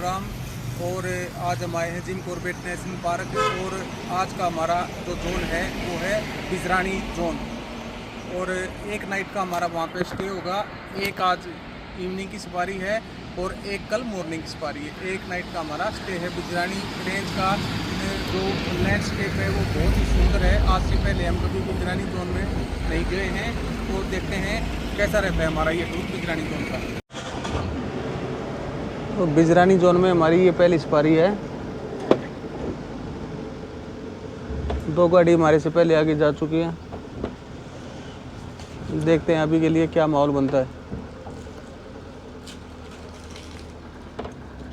Programme. और आज हम आए हैं जिम कॉर्बेट नेशनल पार्क और आज का हमारा जो जोन है वो है बिजरानी जोन। और एक नाइट का हमारा वहाँ पे स्टे होगा। एक आज इवनिंग की सवारी है और एक कल मॉर्निंग की सवारी है। एक नाइट का हमारा स्टे है। बिजरानी रेंज का जो लैंडस्केप है वो बहुत ही सुंदर है। आज से पहले हम कभी बिजरानी जोन में नहीं गए हैं और देखते हैं कैसा रहता है हमारा ये टूर बिजरानी जोन का। तो बिजरानी जोन में हमारी ये पहली सवारी है। 2 गाड़ी हमारे से पहले आगे जा चुकी है। देखते हैं अभी के लिए क्या माहौल बनता है।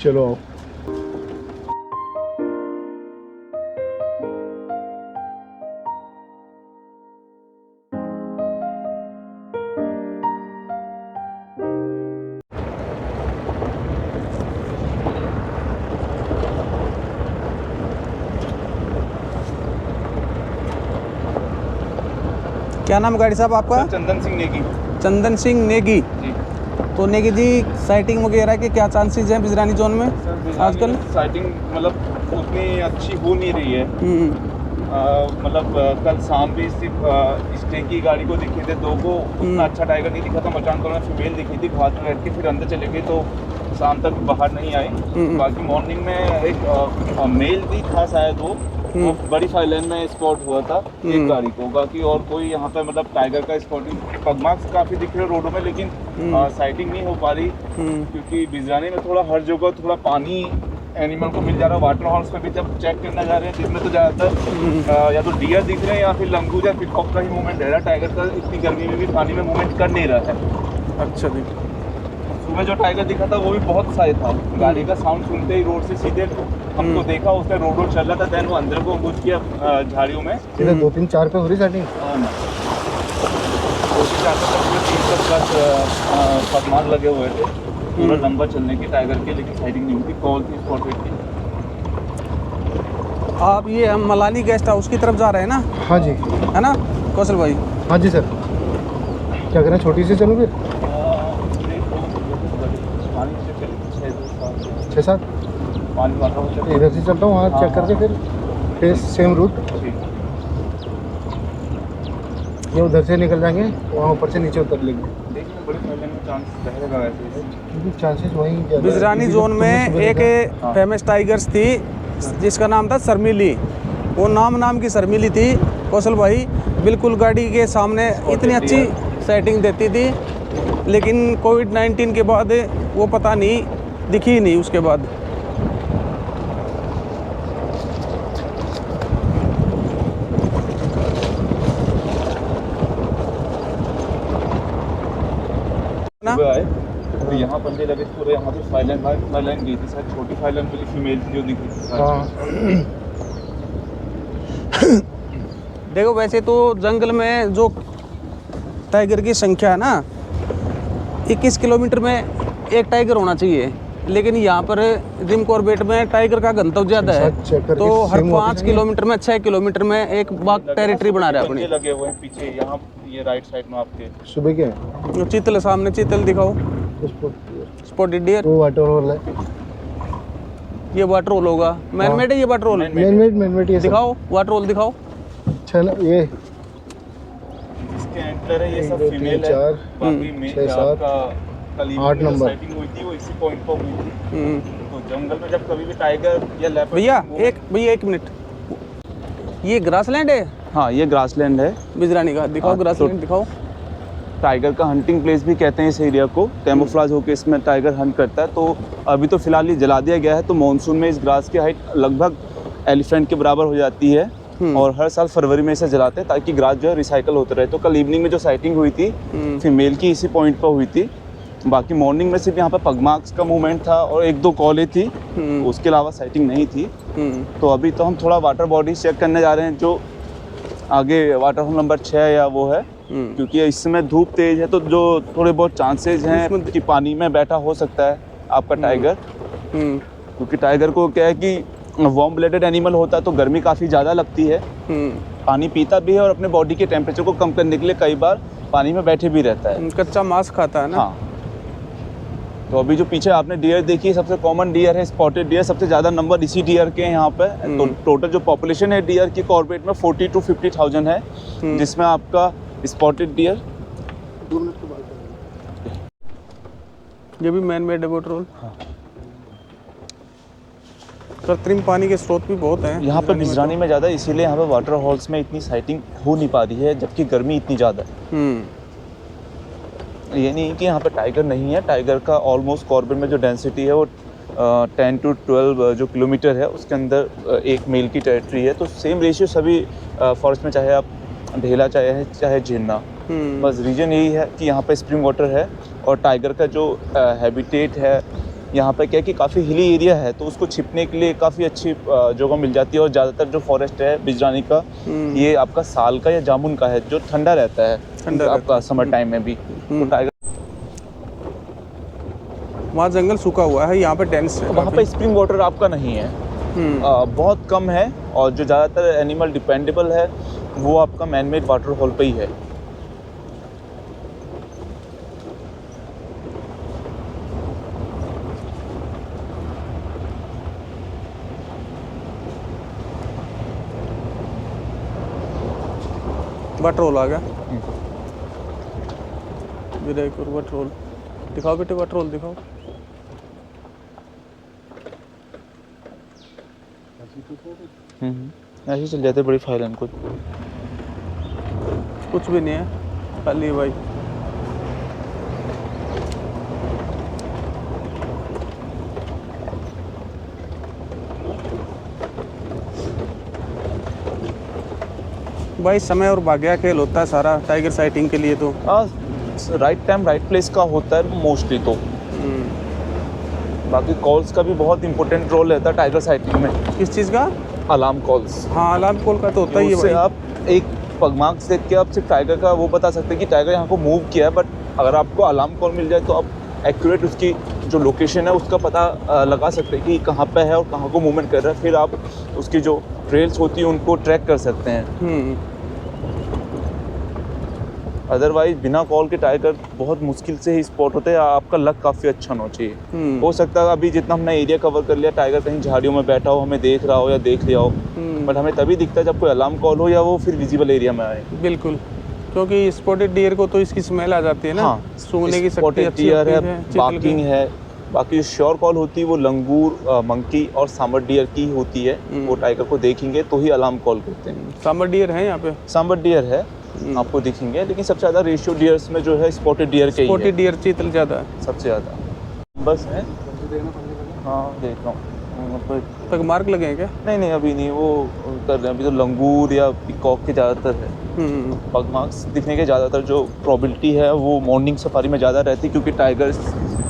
चलो क्या नाम गाड़ी साहब आपका? चंदन सिंह नेगी। चंदन सिंह नेगी जी। तो नेगी जी, साइटिंग वगैरह के क्या चांसेस हैं बिजरानी जोन में आजकल? साइटिंग मतलब उतनी अच्छी हो नहीं रही है। मतलब कल शाम भी सिर्फ स्टे की गाड़ी को दिखे थे 2 को, उतना अच्छा टाइगर नहीं दिखा था। मचान में फीमेल दिखी थी, हाथ में बैठ के फिर अंदर चले गए तो शाम तक बाहर नहीं आए। बाकी मॉर्निंग में एक मेल भी था शायद वो बड़ी फाइलैंड में स्पॉट हुआ था एक गाड़ी को। बाकी और कोई यहाँ पे मतलब टाइगर का स्पॉटिंग पगमार्क्स काफ़ी दिख रहे रोडों में, लेकिन साइटिंग नहीं हो पा रही क्योंकि बिजरानी में थोड़ा हर जगह थोड़ा पानी एनिमल को मिल जा रहा है। वाटर हॉर्स पे भी जब चेक करने जा रहे हैं जिसमें तो ज़्यादातर या तो डियर दिख रहे हैं या फिर लंगूर या पिकॉक का ही मूवमेंट रह रहा है। टाइगर का इतनी गर्मी में भी पानी में मूवमेंट कर नहीं रहा है। अच्छा जी। सुबह जो टाइगर दिखा था वो भी बहुत साइज था। गाड़ी का साउंड सुनते ही रोड से सीधे हमको देखा, उसने रोड चल रहा था। देन वो अंदर को घुस गया झाड़ियों में। सीधे 2 3 4 पे हो रही सेटिंग। 2-4 तक पगमार्क लगे हुए थे पूरा लंबा चलने की टाइगर के, लेकिन साइडिंग नहीं हुई थी। कॉल थी स्पॉटेड थी। आप ये हम मलानी गेस्ट हाउस की तरफ जा रहे हैं ना? हाँ जी, है ना कौशल भाई? हाँ जी सर। क्या करें, छोटी सी चलूँ फिर? 6-7 पानी वाटर हो इधर से चलता हूँ, वहाँ चेक करके फिर सेम रूट ये उधर से निकल जाएंगे, वहाँ ऊपर से नीचे उतर लेंगे। देखिए बड़ी फैलने में चांस रहेगा वैसे। चांसेस वहीं बिजरानी जोन में एक फेमस टाइगर्स थी जिसका नाम था शर्मिली। वो नाम की शर्मिली थी कौशल भाई। बिल्कुल गाड़ी के सामने इतनी अच्छी सेटिंग देती थी, लेकिन कोविड-19 के बाद वो पता नहीं दिखी ही नहीं उसके बाद। तो यहाँ बंदे लगे पूरे। यहाँ पे फाइलैंड गई थी शायद, छोटी फाइलैंड वाली फीमेल थी जो दिखी थी। हाँ। देखो वैसे तो जंगल में जो टाइगर की संख्या है ना, 21 किलोमीटर में एक टाइगर होना चाहिए, लेकिन यहाँ पर जिम कॉर्बेट में टाइगर का घनत्व ज़्यादा है। तो हर 5 किलोमीटर में 6 किलोमीटर में एक बाघ टेरिटरी बना रहा है अपनी। लगे हुए हैं पीछे यहाँ ये राइट साइड में आपके। सुबह क्या है? जो चीतल सामने, चीतल दिखाओ। Spotted deer. वो वाटर होल है। ये वाटर होल होगा। मैनमेड है ये वाटर होल? मैनमेड ये दिखाओ वाटर होल दिखाओ। अच्छा ना, ये इसके एंटलर है, ये सब फीमेल है। बाकी मेल 6-7 का 8 नंबर सेटिंग हुई थी वो इसी पॉइंट पर हुई थी। तो जंगल में जब कभी भी टाइगर या लेपर्ड। भैया एक मिनट, ये ग्रासलैंड है? हाँ ये ग्रासलैंड है बिजरानी का। दिखाओ ग्रासलैंड दिखाओ। टाइगर का हंटिंग प्लेस भी कहते हैं इस एरिया को। कैमोफ्लाज होकर इसमें टाइगर हंट करता है। तो अभी तो फिलहाल ये जला दिया गया है। तो मानसून में इस ग्रास की हाइट लगभग एलिफेंट के बराबर हो जाती है और हर साल फरवरी में इसे जलाते हैं ताकि ग्रास जो है रिसाइकल होते रहे। तो कल इवनिंग में जो साइटिंग हुई थी फीमेल की इसी पॉइंट पर हुई थी। बाकी मॉर्निंग में सिर्फ यहाँ पर पगमार्क्स का मूवमेंट था और 1-2 कॉलें थी, उसके अलावा साइटिंग नहीं थी। तो अभी तो हम थोड़ा वाटर बॉडी चेक करने जा रहे हैं जो आगे वाटर होल नंबर 6 या वो है, क्योंकि इस समय धूप तेज है तो जो थोड़े बहुत चांसेस हैं कि पानी में बैठा हो सकता है आपका टाइगर। क्योंकि टाइगर को क्या है कि वार्म ब्लडेड एनिमल होता है तो गर्मी काफ़ी ज़्यादा लगती है। पानी पीता भी है और अपने बॉडी के टेम्परेचर को कम करने के लिए कई बार पानी में बैठे भी रहता है। कच्चा मांस खाता है ना। हाँ, तो अभी जो पीछे आपने डियर देखी है सबसे कॉमन डियर है स्पॉटेड डियर, सबसे ज़्यादा नंबर इसी डियर के हैं यहाँ पे। तो टोटल जो पॉपुलेशन है डियर की कॉर्बेट में 40 to 50,000 है, जिसमें आपका स्पॉटेड डियर। 2 मिनट के बाद करेंगे। ये भी मैन मेड है पेट्रोल। कृत्रिम पानी के स्रोत भी बहुत हैं यहाँ पे बिजरानी में ज़्यादा, इसीलिए यहाँ पे वाटर हॉल्स में इतनी साइटिंग हो नहीं पा रही है, जबकि गर्मी इतनी ज़्यादा है। ये नहीं कि यहाँ पे टाइगर नहीं है, टाइगर का ऑलमोस्ट कॉर्बेट में जो डेंसिटी है वो 10 to 12 जो किलोमीटर है उसके अंदर एक मेल की टेरिटरी है। तो सेम रेशियो सभी फॉरेस्ट में, चाहे आप ढेला चाहे झीलना। बस रीजन यही है कि यहाँ पे स्प्रिंग वाटर है और टाइगर का जो हैबिटेट है यहाँ पे क्या है कि काफ़ी हिली एरिया है, तो उसको छिपने के लिए काफ़ी अच्छी जगह मिल जाती है। और ज़्यादातर जो फॉरेस्ट है बिजरानी का ये आपका साल का या जामुन का है, जो ठंडा रहता है आपका समर टाइम में भी। तो टाइगर वहाँ जंगल सूखा हुआ है, यहाँ पे डेंस है। वहाँ पे स्प्रिंग वाटर आपका नहीं है, बहुत कम है। और जो ज़्यादातर एनिमल डिपेंडेबल है वो आपका मैन मेड वाटर होल पे ही है। पेट्रोल आ गया, विरायपुर पेट्रोल दिखाओ बेटे, पेट्रोल दिखाओ। ऐसे चल जाते बड़ी फाइल इनको। कुछ भी नहीं है, खाली भाई। भाई समय और भाग्य खेल होता है सारा टाइगर साइटिंग के लिए। तो राइट टाइम राइट प्लेस का होता है मोस्टली। तो बाकी कॉल्स का भी बहुत इंपॉर्टेंट रोल रहता है टाइगर साइटिंग में। किस चीज़ का? Alarm calls. हाँ, अलार्म कॉल का तो होता ही है उससे भाई। आप एक पगमार्क से देख के आप सिर्फ टाइगर का वो बता सकते हैं कि टाइगर यहाँ को मूव किया है। बट अगर आपको अलार्म कॉल मिल जाए तो आप एक्यूरेट उसकी जो लोकेशन है उसका पता लगा सकते हैं कि कहाँ पे है और कहाँ को मूवमेंट कर रहा है। फिर आप उसकी जो ट्रेल्स होती है उनको ट्रैक कर सकते हैं। अदरवाइज बिना कॉल के टाइगर बहुत मुश्किल से ही स्पॉट होते हैं। आपका लक काफ़ी अच्छा होना चाहिए। हो सकता है अभी जितना हमने एरिया कवर कर लिया टाइगर कहीं झाड़ियों में बैठा हो, हमें देख रहा हो या देख लिया हो, बट हमें तभी दिखता है जब कोई अलार्म कॉल हो या वो फिर विजिबल एरिया में आए। बिल्कुल, क्योंकि स्पॉटेड डियर को तो इसकी स्मेल आ जाती है ना। हाँ, सूंघने की शक्ति अच्छी डियर होती है, बाकिंग है। बाकी जो श्योर कॉल होती है वो लंगूर, मंकी और सांबर डियर की होती है। वो टाइगर को देखेंगे तो ही अलार्म कॉल करते हैं। सांबर डियर है यहाँ पे? सांबर डियर है, आपको दिखेंगे, लेकिन सबसे ज़्यादा रेशियो डियर्स में जो है स्पॉटेड डियर के ही है। स्पॉटेड डियर चीतल ज़्यादा है सबसे ज़्यादा। बस है, हाँ देख रहा हूँ। तक मार्क लगे हैं क्या? नहीं अभी नहीं, वो कर रहे हैं अभी। तो लंगूर या पिकॉक के ज़्यादातर है। पग मार्क्स दिखने के ज़्यादातर जो प्रोबेबिलिटी है वो मॉर्निंग सफारी में ज़्यादा रहती है, क्योंकि टाइगर्स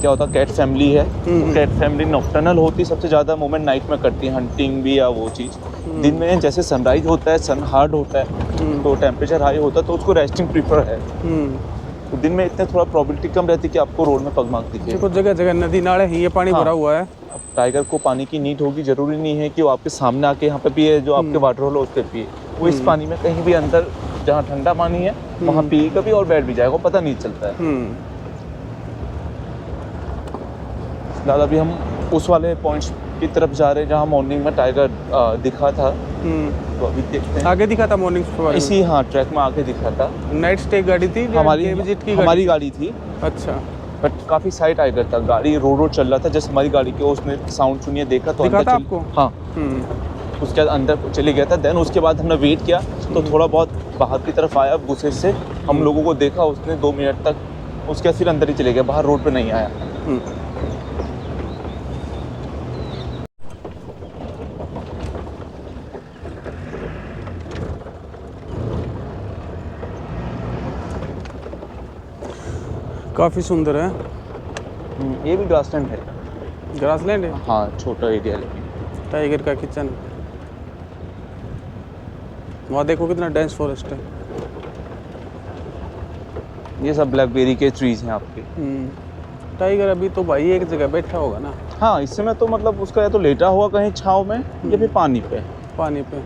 क्या होता है कैट फैमिली है। कैट फैमिली नॉक्टर्नल होती है, सबसे ज़्यादा मूवमेंट नाइट में करती है, हंटिंग भी या वो चीज़। दिन में जैसे सनराइज होता है, सन हार्ड होता है, तो टेम्परेचर हाई होता है, तो उसको रेस्टिंग प्रीफर है। तो दिन में इतने थोड़ा प्रोबेबिलिटी कम रहती है कि आपको रोड में पग मार्क दिखे। देखो जगह जगह नदी नाले हैं, ये पानी भरा हुआ है। अब टाइगर को पानी की नीड होगी, ज़रूरी नहीं है कि वो आपके सामने आके यहाँ पे पिए, जो आपके वाटर होल है उस पर पिए। वो इस पानी में कहीं भी अंदर जहाँ ठंडा पानी है वहाँ पिएगा भी और बैठ भी जाएगा, पता नहीं चलता है। फिलहाल अभी हम उस वाले पॉइंट्स की तरफ जा रहे हैं जहाँ मॉर्निंग में टाइगर दिखा था। तो अभी देखते हैं। आगे दिखा था मॉर्निंग सफारी इसी हाँ ट्रैक में आके दिखा था। नाइट स्टे गाड़ी थी हमारी गाड़ी थी। अच्छा, बट काफ़ी साइड टाइगर था, गाड़ी रोड चल रहा था। जैसे हमारी गाड़ी के उसने साउंड सुनिए, देखा तो दिखा था आपको? हाँ, उसके बाद अंदर चले गया था। देन उसके बाद हमने वेट किया तो थोड़ा बहुत बाहर की तरफ आया गुस्से से, हम लोगों को देखा उसने 2 मिनट तक, उसके बाद फिर अंदर ही चले गया, बाहर रोड पे नहीं आया। काफ़ी सुंदर है। ये भी ग्रासलैंड है। ग्रासलैंड है? हाँ, छोटा एरिया लेकिन। टाइगर का किचन। वहाँ देखो कितना डेंस फॉरेस्ट है। ये सब ब्लैकबेरी के ट्रीज हैं आपके। टाइगर अभी तो भाई एक जगह बैठा होगा ना। हाँ, इस समय तो मतलब उसका या तो लेटा हुआ कहीं छाँव में या फिर पानी पे। पानी पे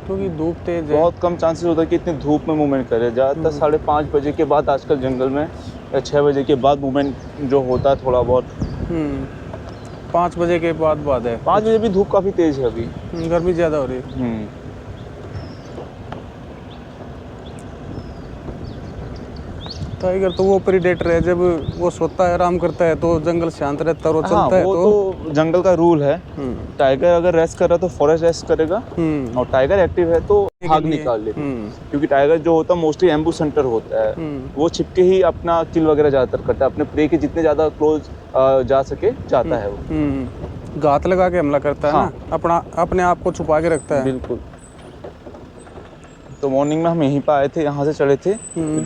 क्योंकि धूप तेज है। बहुत कम चांसेस होता है कि इतनी धूप में मूवमेंट करे। ज़्यादातर 5:30 बजे के बाद आजकल जंगल में, या 6 बजे के बाद मूवमेंट जो होता है थोड़ा बहुत। 5 बजे के बाद है। 5 बजे भी धूप काफ़ी तेज़ है अभी। गर्मी ज़्यादा हो रही है। टाइगर तो वो प्रीडेटर है, जब वो सोता है, आराम करता है तो जंगल शांत रहता है और वो चलता है वो तो जंगल का रूल है। टाइगर अगर रेस्ट कर रहा है तो फॉरेस्ट रेस्ट करेगा, और टाइगर एक्टिव है तो भाग निकाले। क्योंकि टाइगर जो होता है मोस्टली एम्बुश हंटर होता है, वो छिपके ही अपना किल वगैरह ज़्यादातर करता है, अपने प्रे के जितने ज़्यादा क्लोज जा सके जाता है वो। घात लगा के हमला करता है ना, अपने आप को छुपा के रखता है। बिल्कुल। तो मॉर्निंग में हम यहीं पर आए थे, यहाँ से चढ़े थे,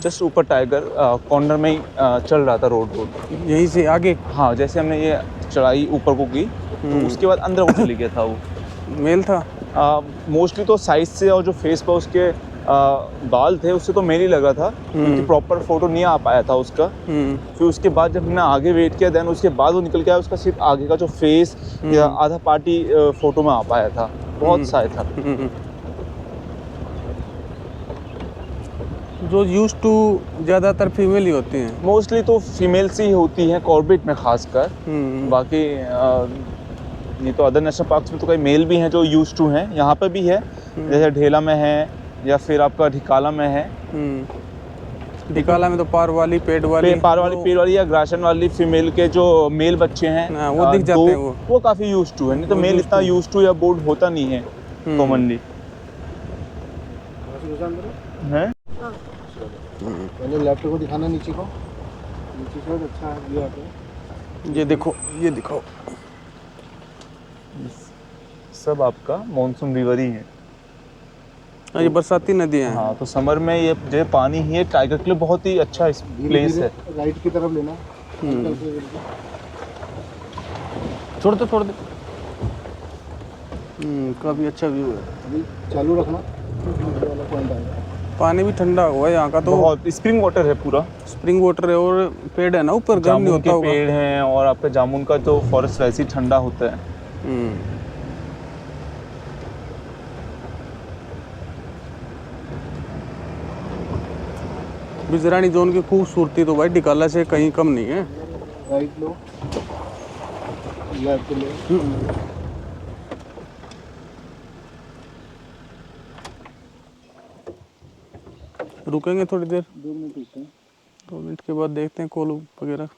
जस्ट ऊपर टाइगर कॉर्नर में ही चल रहा था रोड यहीं से आगे। हाँ, जैसे हमने ये चढ़ाई ऊपर को की तो उसके बाद अंदर को चली गया था वो। मेल था मोस्टली तो साइज से और जो फेस पर उसके बाल थे उससे तो मेल ही लगा था, क्योंकि प्रॉपर फोटो नहीं आ पाया था उसका। फिर उसके बाद जब हमने आगे वेट किया, देन उसके बाद वो निकल के आया, उसका सिर्फ आगे का जो फेस या आधा पार्टी फोटो में आ पाया था, बहुत साय था। जो यूज्ड टू ज़्यादातर फीमेल ही होती हैं। मोस्टली तो फीमेल्स ही होती हैं कॉर्बेट में खासकर। बाकी नहीं तो अदर नेशनल पार्क्स में तो कई मेल भी हैं जो यूज्ड टू हैं, यहाँ पर भी है, जैसे ढेला में है या फिर आपका ढिकाला में है। ढिकाला में तो पार वाली पेड़ वाली या ग्रासन वाली फीमेल के जो मेल बच्चे हैं वो दिख जाते हैं, वो काफ़ी यूज्ड टू है। नहीं तो मेल इतना यूज्ड टू या बोर्ड होता नहीं है कॉमनली है। पहले लेफ्ट को दिखाना, नीचे को, नीचे से अच्छा व्यू आता है। ये देखो, ये दिखाओ, सब आपका मॉनसून रिवर ही है। ये बरसाती नदी है। हाँ, तो समर में ये जो पानी ही है टाइगर के लिए बहुत ही अच्छा प्लेस है। राइट की तरफ लेना, छोड़ दे काफी अच्छा व्यू है। अभी चालू रखना, वाला पॉइंट आएगा। पानी भी ठंडा हुआ है यहाँ का, तो बहुत स्प्रिंग वाटर है, पूरा स्प्रिंग वाटर है, और पेड़ है ना ऊपर, गर्म नहीं होता होगा। पेड़ हैं, और आपका जामुन का जो फॉरेस्ट वैसे ही ठंडा होता है। बिजरानी जोन की खूबसूरती तो भाई ढिकाला से कहीं कम नहीं है। राइट लो, लेफ्ट लो। रुकेंगे थोड़ी देर, 2 मिनट रुकते हैं। 2 मिनट के बाद देखते हैं कॉल वगैरह।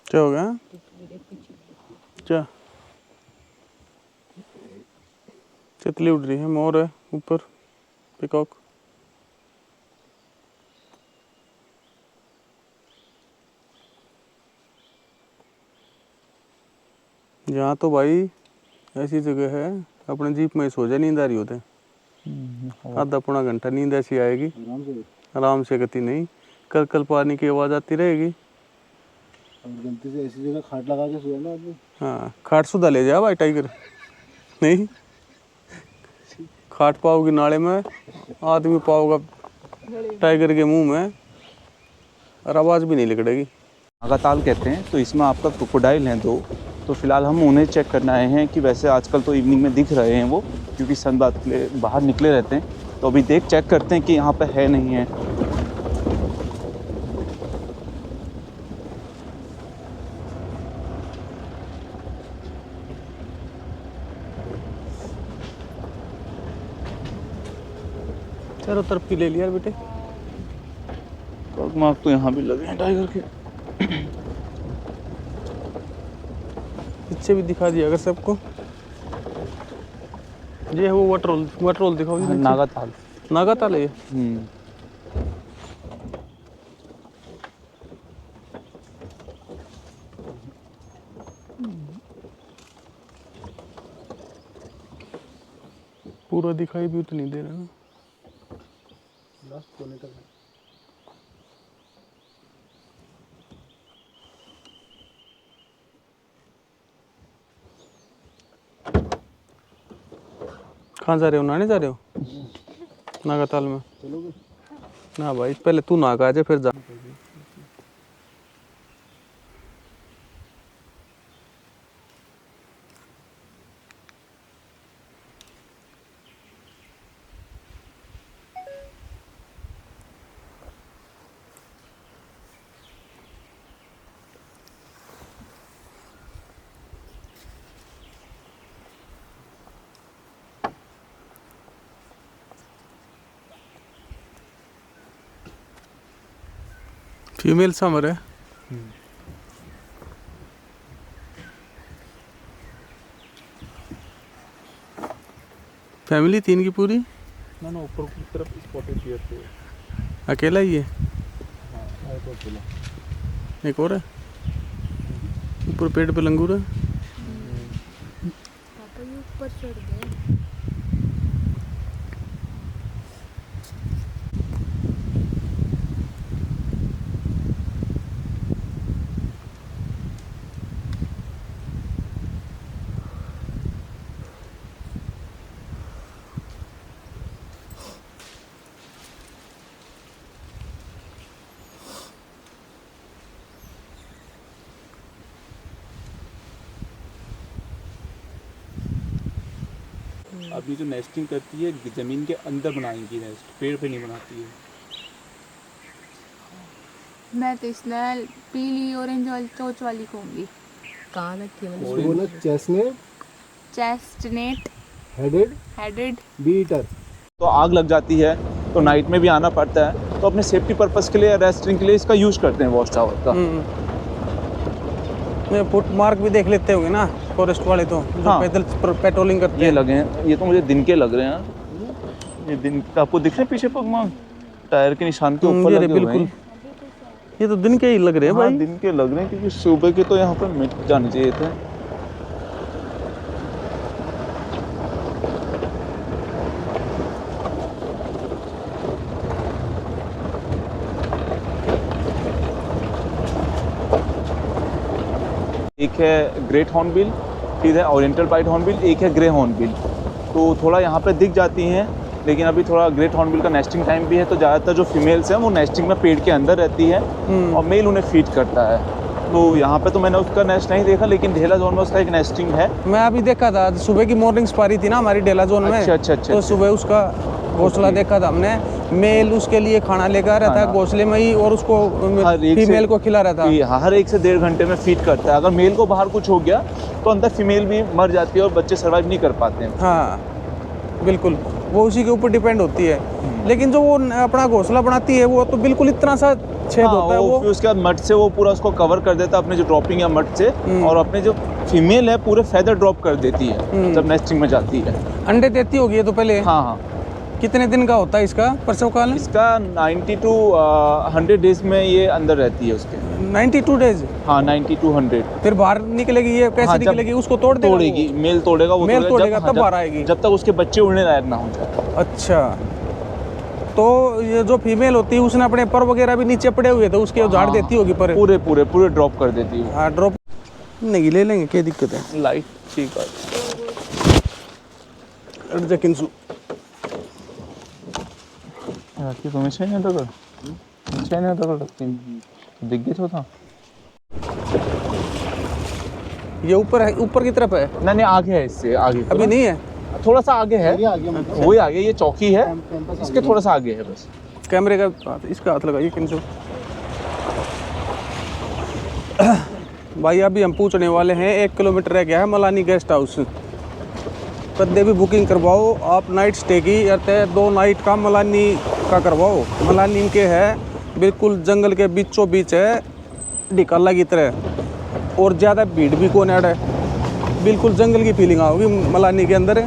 क्या हो गया? क्या तितली उड़ रही है, मोर है ऊपर, पिकॉक। यहाँ तो भाई ऐसी जगह है, अपने जीप में सो जाए, नींद आ रही होते, आधा पौना घंटा नींद ऐसी आएगी आराम से, गति नहीं, कल पानी की आवाज़ आती रहेगी। गलती से ऐसी जगह खाट लगा के सोया ना आदमी। हाँ, खाट सुधा ले जा भाई टाइगर, नहीं खाट पाओगी नाले में, आदमी पाओगा टाइगर के मुंह में, और आवाज़ भी नहीं निकलेगी। नागाताल कहते हैं, तो इसमें आपका क्रोकोडाइल हैं 2, तो फिलहाल हम उन्हें चेक करने आए हैं कि वैसे आजकल तो इवनिंग में दिख रहे हैं वो, क्योंकि सनबाथ के लिए बाहर निकले रहते हैं, तो अभी चेक करते हैं कि यहाँ पे है नहीं है। चारों तरफ की ले लिया बेटे, मार्क तो यहाँ भी लगे हैं टाइगर के। पीछे भी दिखा दिया अगर सबको। ये है वो वाटर दिखाओ। नागाताल है ये। पूरा दिखाई भी तो नहीं दे रहा ना, लास्ट कोने तक। कहाँ जा रहे हो? नहाने जा रहे हो नागाताल में? चलोगे ना भाई, पहले तू नहा के आ जा फिर जा। फीमेल समर है। फैमिली 3 की पूरी? ना ना, ऊपर की तरफ स्पॉटेड डियर थे। अकेला ही है? हाँ, आए तो अकेला। एक और है ऊपर पेड़ पे लंगूर है। पापा ये ऊपर चढ़ गए। अभी जो नेस्टिंग करती है ज़मीन के अंदर बनाएंगी नेस्ट, पेड़ पे नहीं बनाती है। मैं तो इसलिए पीली ऑरेंज वाली चोच वाली कहूँगी। कहाँ रखी है इसको बोला chestnut chestnut headed bee eater. तो आग लग जाती है तो नाइट में भी आना पड़ता है, तो अपने सेफ्टी पर्पस के लिए, रेस्टिंग के लिए इसका यूज़ करते हैं वॉच टावर का। फुट मार्क भी देख लेते होंगे ना फॉरेस्ट वाले, तो जो हाँ। पैदल पेट्रोलिंग करते ये हैं। लगे हैं, ये तो मुझे दिन के लग रहे हैं। ये दिन का आपको दिख रहे हैं पीछे पगमा टायर के निशान के ऊपर ये लगे हुए बिल्कुल, हैं। ये तो दिन के ही लग रहे हैं हाँ, भाई। दिन के लग रहे हैं क्योंकि सुबह के तो यहाँ पर मिट जाने चाहिए थे। एक है ग्रेट हॉर्नबिल, ठीक है, ओरिएंटल पाइड हॉर्नबिल, एक है ग्रे हॉर्नबिल। तो थोड़ा यहाँ पे दिख जाती हैं, लेकिन अभी थोड़ा ग्रेट हॉर्नबिल का नेस्टिंग टाइम भी है, तो ज़्यादातर जो फीमेल्स हैं वो नेस्टिंग में पेड़ के अंदर रहती है और मेल उन्हें फीड करता है। तो यहाँ पे तो मैंने उसका नेस्ट नहीं देखा, लेकिन ढेला जोन में उसका एक नेस्टिंग है। मैं अभी देखा था, सुबह की मॉर्निंग सफारी थी ना हमारी डेला जोन में। अच्छा। तो सुबह उसका घोंसला देखा था हमने। मेल उसके लिए खाना लेकर रहता है घोंसले में ही, और उसको हर एक फीमेल से- को खिला रहा था। कि हर 1 से 1.5 घंटे में फीड करता है। अगर मेल को बाहर कुछ हो गया तो अंदर फीमेल भी मर जाती है और बच्चे सर्वाइव नहीं कर पाते हैं। हाँ बिल्कुल, वो उसी के ऊपर डिपेंड होती है। लेकिन जो वो अपना घोंसला बनाती है वो तो बिल्कुल इतना सा छेद हाँ, होता है वो वो। फिर उसके बाद मड से वो पूरा उसको कवर कर देता है अपने जो ड्रॉपिंग या मड से, और अपने जो फीमेल है पूरे फेदर ड्रॉप कर देती है जब नेस्टिंग में जाती है। अंडे देती होगी ये तो पहले। हाँ, कितने दिन का होता है इसका प्रसव काल? इसका 90 to 100 डेज में ये अंदर रहती है उसके। 92 डेज। हाँ, 90 to 100। फिर बाहर निकलेगी ये कैसे हाँ, जब निकलेगी? उसको तोड़ देगा तोड़ेगी, मेल तोड़ेगा, वो मेल तोड़ेगा जब- तब जब- बाहर आएगी। जब तक उसके बच्चे उड़ने लायक ना हो जाए। वो? अच्छा, तो ये जो फीमेल होती है उसने अपने पर वगैरह भी नीचे पड़े हुए थे, उसके झाड़ देती होगी पर। पूरे ड्रॉप कर देती है। हाँ ड्रॉप नहीं ले लेंगे, क्या दिक्कत है? लाइट ठीक है। अर्जा किंसु राखी तुम्हें चाहिए तो कर, चाहिए तो कर सकती हूँ। दिख गया था। ये ऊपर है, ऊपर की तरफ है। नहीं, आगे है, इससे आगे अभी नहीं है, थोड़ा सा आगे है। ये आ गया मतलब वही आगे, ये चौकी है, इसके थोड़ा सा आगे है बस। कैमरे का इसका हाथ लगाइए किंसु। भाई अभी हम पूछने वाले हैं, 1 किलोमीटर रह गया है मलानी गेस्ट हाउस। कदे भी बुकिंग करवाओ आप नाइट स्टे की, अर्थात 2 नाइट का मलानी का करवाओ। मलानी के है बिल्कुल जंगल के बीचों बीच है, डिकाला की तरह, और ज़्यादा भीड़ भी कौन है, बिल्कुल जंगल की फीलिंग आओगी मलानी के अंदर।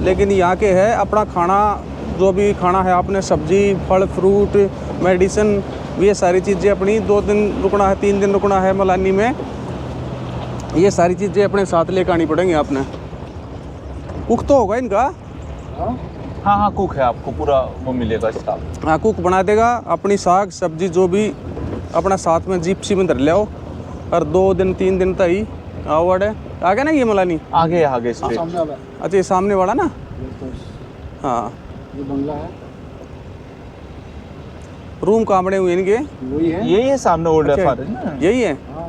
लेकिन यहाँ के है अपना खाना, जो भी खाना है आपने, सब्जी, फल, फ्रूट, मेडिसिन, ये सारी चीज़ें अपनी 2 दिन रुकना है, 3 दिन रुकना है मलानी में, ये सारी चीज़ें अपने साथ लेकर आनी पड़ेंगी आपने। कुक तो होगा इनका? हाँ, कुक है, आपको पूरा वो मिलेगा स्टाफ। हाँ, कुक बना देगा। अपनी साग सब्जी जो भी अपना साथ में जिप्सी में धर ले आओ, और 2 दिन 3 दिन तक ही आवड़ है। आगे ना ये मलानी आगे स्ट्रेट। सामने वाला अच्छा, ये सामने वाला ना? ये तो हाँ, ये बंगला है, रूम कहाँ बने हुए हैं इनके? वही है। यही है सामने ओल्ड अच्छा, एफआर है ना, यही है। हाँ,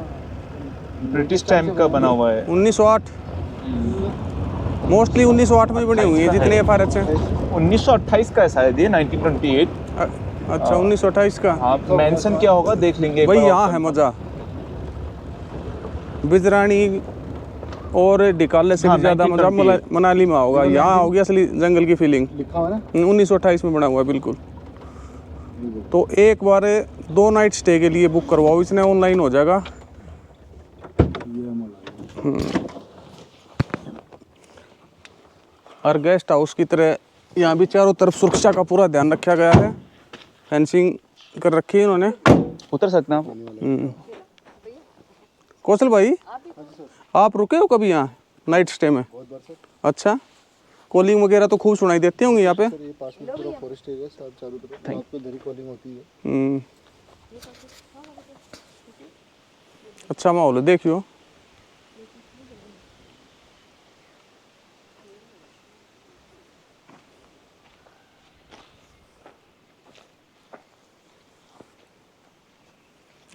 ब्रिटिश टाइम का बना हुआ है। 1908 मोस्टली 1908 में बने हुए हैं जितने एफआरएच हैं। 1928 का है शायद ये, 1928। अच्छा, 1928 का। हाँ, मेंशन क्या होगा देख लेंगे एक भाई बार। यहाँ है मज़ा, बिजरानी और डिकाले से हाँ, भी ज़्यादा मज़ा 1928 मनाली में होगा। यहाँ होगी असली जंगल की फीलिंग। लिखा हुआ है ना। 1928 में बना हुआ है बिल्कुल। तो एक बार 2 नाइट स्टे के लिए बुक करवाओ, इसने ऑनलाइन हो जाएगा। और गेस्ट हाउस की तरह यहाँ भी चारों तरफ सुरक्षा का पूरा ध्यान रखा गया है, फेंसिंग कर रखी है इन्होंने। उतर सकते हैं आप। कौशल भाई, आप रुके हो कभी यहाँ नाइट स्टे में? अच्छा, कॉलिंग वगैरह तो खूब सुनाई देती होंगी यहाँ पे। सर ये पास में पूरा फॉरेस्ट एरिया है, चारों तरफ रात को धरी कॉलिंग होती है। अच्छा माहौल है, देखियो।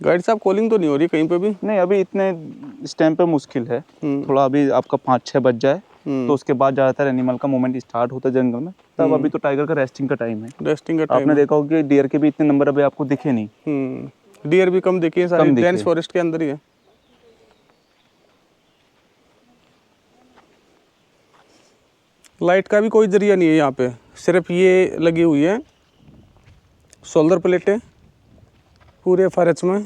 गाइड साहब, कॉलिंग तो नहीं हो रही कहीं पे भी? नहीं, अभी इतने इस टाइम पे मुश्किल है थोड़ा। अभी आपका 5-6 बज जाए तो उसके बाद ज़्यादातर एनिमल का मूवमेंट स्टार्ट होता है जंगल में, तब अभी तो टाइगर का रेस्टिंग का टाइम है। रेस्टिंग का टाइम आपने देखा होगा कि डियर के भी इतने नंबर अभी आपको दिखे नहीं। डियर भी कम दिखे, सारे कम दिखे। डेंस फॉरेस्ट के अंदर ही है। लाइट का भी कोई जरिया नहीं है यहाँ पे, सिर्फ ये लगी हुई है सोलर प्लेटें पूरे फॉरेस्ट में,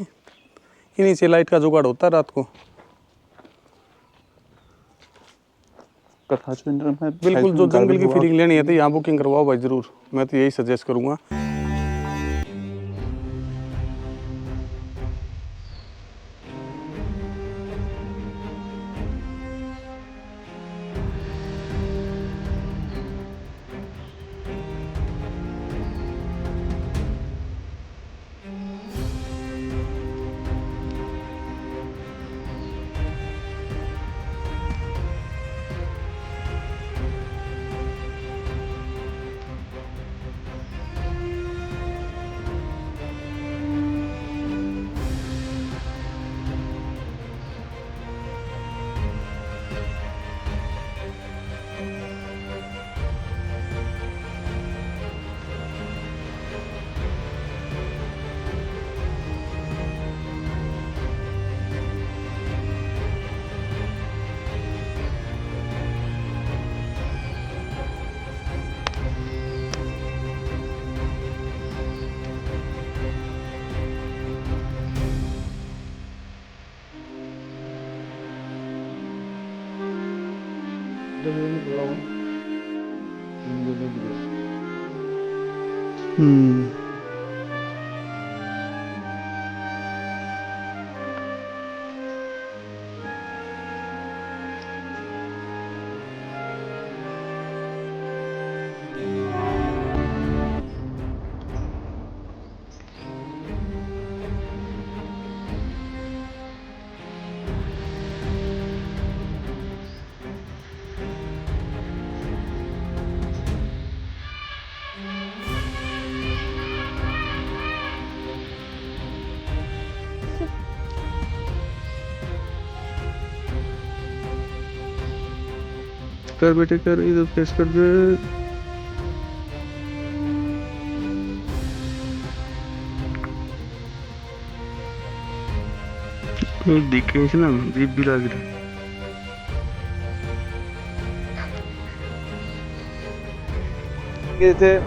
इन्हीं से लाइट का जुगाड़ होता है रात को। बिल्कुल, जो जंगल की फीलिंग लेनी है तो यहाँ बुकिंग करवाओ भाई ज़रूर, मैं तो यही सजेस्ट करूँगा। कर बेटे कर, इधर फेस कर दे। दिखे ना, दीप भी लग रहा है। जैसे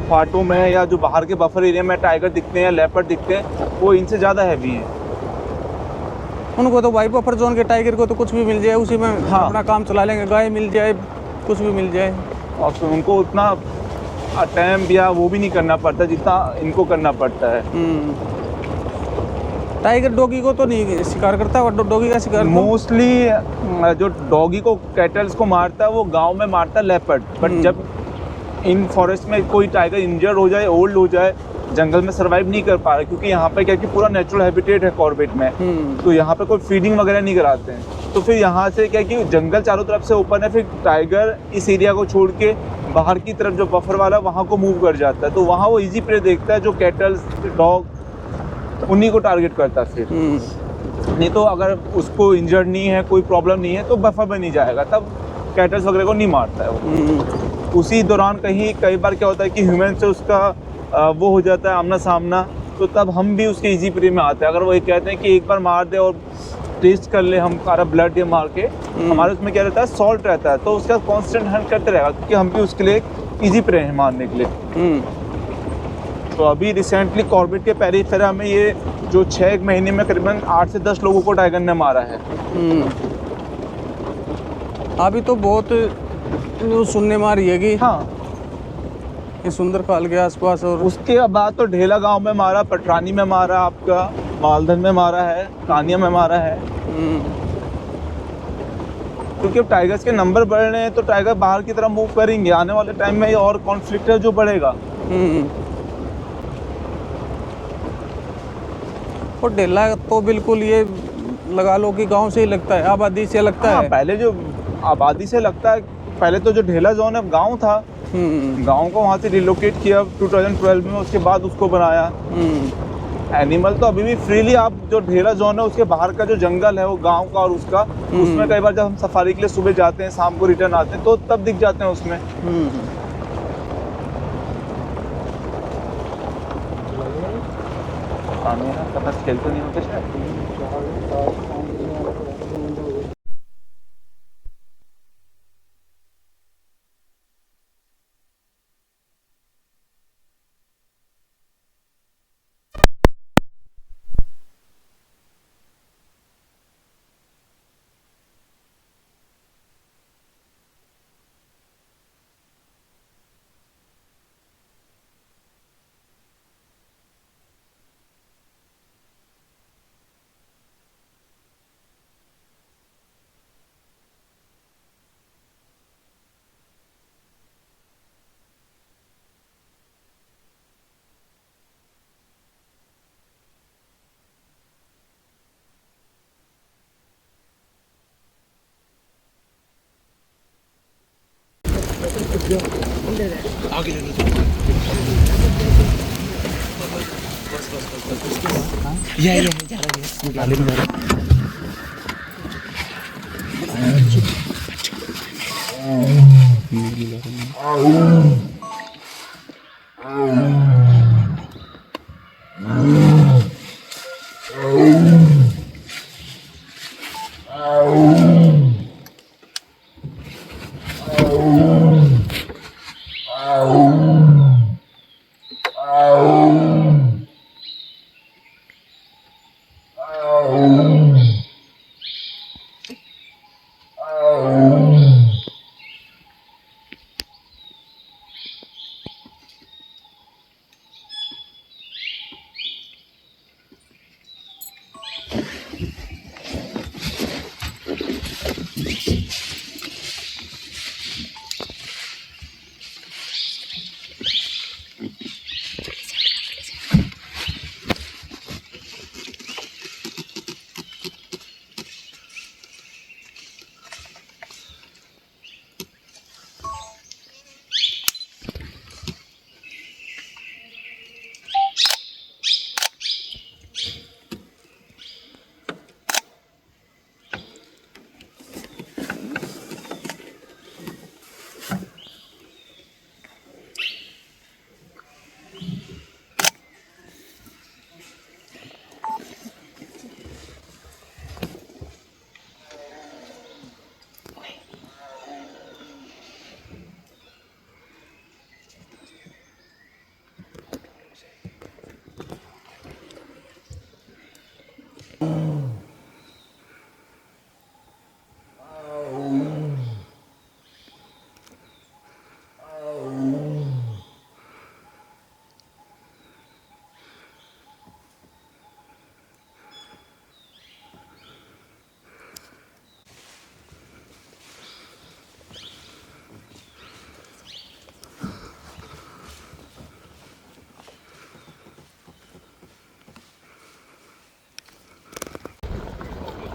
फाटों में या जो बाहर के बफर एरिया में टाइगर दिखते हैं, लेपर्ड दिखते हैं, वो इनसे ज़्यादा हैवी हैं। उनको तो भाई बफर जोन के टाइगर को तो कुछ भी मिल जाए, उसी में हाँ। अपना काम चला लेंगे, गाय मिल जाए कुछ भी मिल जाए, और फिर उनको उतना अटैम्प या वो भी नहीं करना पड़ता जितना इनको करना पड़ता है। टाइगर डॉगी को तो नहीं शिकार करता, डॉगी का शिकार मोस्टली जो डॉगी को कैटल्स को मारता है वो गांव में मारता है लेपर्ड, बट जब इन फॉरेस्ट में कोई टाइगर इंजर्ड हो जाए, ओल्ड हो जाए, जंगल में सर्वाइव नहीं कर पा रहा, क्योंकि यहाँ पे क्या कि पूरा नेचुरल हैबिटेट है कॉर्बेट में, तो यहाँ पे कोई फीडिंग वगैरह नहीं कराते हैं, तो फिर यहाँ से क्या कि जंगल चारों तरफ से ओपन है, फिर टाइगर इस एरिया को छोड़ के बाहर की तरफ जो बफर वाला वहाँ को मूव कर जाता है, तो वहाँ वो इजी प्रे देखता है, जो कैटल्स डॉग उन्हीं को टारगेट करता है। फिर नहीं तो अगर उसको इंजर्ड नहीं है, कोई प्रॉब्लम नहीं है, तो बफर में नहीं जाएगा, तब कैटल्स वगैरह को नहीं मारता है वो। उसी दौरान कई बार क्या होता है कि ह्यूमन से उसका वो हो जाता है आमना सामना, तो तब हम भी उसके इजी प्रे में आते हैं। अगर वो ये कहते हैं कि एक बार मार दे और टेस्ट कर ले हम सारा ब्लड ये मार के, हमारे उसमें क्या रहता है, सॉल्ट रहता है, तो उसका कांस्टेंट हंट करते रहेगा, क्योंकि हम भी उसके लिए इजी प्रे हैं मारने के लिए। तो अभी रिसेंटली कॉर्बेट के पेरिफेरा में ये जो 6 महीने में करीबन 8 से 10 लोगों को टाइगर ने मारा है। अभी तो बहुत न्यूज़ सुनने में आ रही है कि हाँ, ये सुंदरखाल के आसपास, और उसके बाद तो ढेला गांव में मारा, पटरानी में मारा, आपका मालधन में मारा है, कानिया में मारा है। क्योंकि अब टाइगर्स के नंबर बढ़ रहे हैं तो टाइगर बाहर की तरफ मूव करेंगे। आने वाले टाइम में ये और कॉन्फ्लिक्ट है जो बढ़ेगा। और ढेला तो बिल्कुल ये लगा लो कि गांव से ही लगता है, आबादी से लगता है। पहले जो आबादी से लगता है, पहले तो जो ढेला जोन है गांव था, गांव को वहां से रिलोकेट किया 2012 में, उसके बाद उसको बनाया। एनिमल तो अभी भी फ्रीली, आप जो ढेला जोन है उसके बाहर का जो जंगल है वो गांव का और उसका, उसमें कई बार जब हम सफारी के लिए सुबह जाते हैं, शाम को रिटर्न आते हैं तो तब दिख जाते हैं उसमें। खेल तो नहीं होते शायद।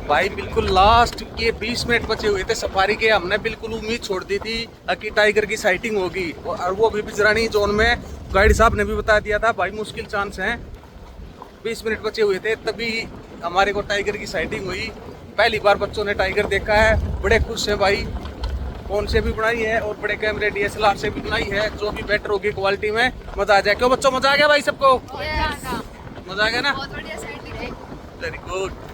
भाई बिल्कुल लास्ट के 20 मिनट बचे हुए थे सफारी के। हमने बिल्कुल उम्मीद छोड़ दी थी कि टाइगर की साइटिंग होगी, और वो भी बिजरानी जोन में। गाइड साहब ने भी बता दिया था भाई मुश्किल चांस हैं। 20 मिनट बचे हुए थे तभी हमारे को टाइगर की साइटिंग हुई। पहली बार बच्चों ने टाइगर देखा है, बड़े खुश हैं भाई। फोन से भी बनाई है और बड़े कैमरे DSLR से भी बनाई है, जो भी बेटर होगी क्वालिटी में। मजा आ जाए। क्यों बच्चों, मजा आ गया भाई सबको? मजा आ गया ना? Very good.